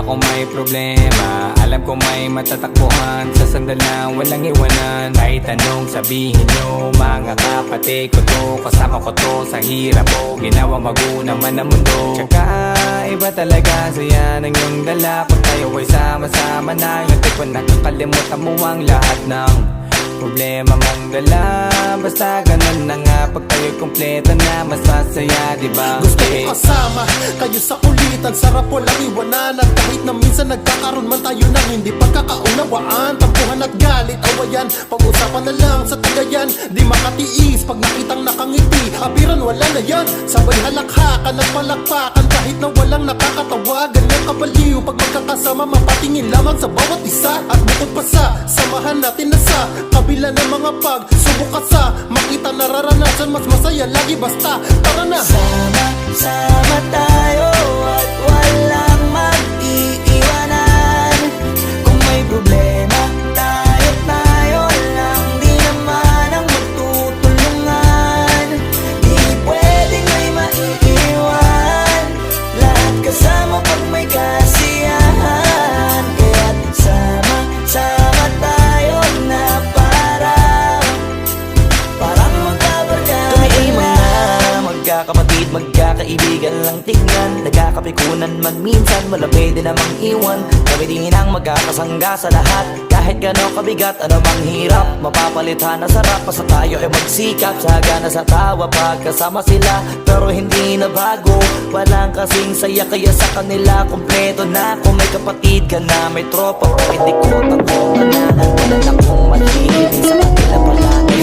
kung may problema, alam ko may matatakbuhan sa sandalang walang iwanan. Kahit anong sabihin nyo, mga kapatid ko to, kasama ko to sa hirap ko, ginawang maguna man ang mundo. Tsaka iba talaga saya ng iyong dala, pag tayo ay sama-sama na. Yung tipo nakakalimutan mo ang lahat ng problema mong dala. Basta ganun na nga, pag tayo'y kumpleto na, mas masaya, diba? Gusto ko kasama kayo sa kulitan, sarap walang iwanan. At kahit na minsan nagkakaroon man tayo ng hindi pagkakaunawaan, tampuhan at galit, awayan, pag-usapan na lang sa tagayan. Di makatiis pag nakitang nakangiti, abiran wala na yan. Sabay halakhakan at palakpakan kahit na walang nakakatawa. Ganyan kabaliw pag magkakasama, mapatingin lamang sa bawat isa. At bukod pa sa samahan natin na sa kabila ng mga pagsubok ka sa makita nararanasan, mas masaya lagi basta tara na. Sama tayo at walang mag-iiwanan. Kung may problema, tayo lang, di naman ang magtutulungan. Di pwedeng may maiiwan, lahat kasama pag may kasiyahan. Kaya't sama tayo na parang magkabarkada. Kami ay mga magkakapatid, magkakaibigan lang tingnan. Nagkakapikunan man minsan, malapit din namang iwan. Kami din ang magkakasangga sa lahat. Kahit gano'ng kabigat, ano mang hirap, mapapalitan na sarap. Basta tayo ay magsikap, sagana sa tawa pagkasama sila. Pero hindi na bago, walang kasing saya. Kaya sa kanila kompleto na. Kung may kapatid ka na, may tropa, hindi ko tanong na. Wala na kong magiging sa kanila palagi.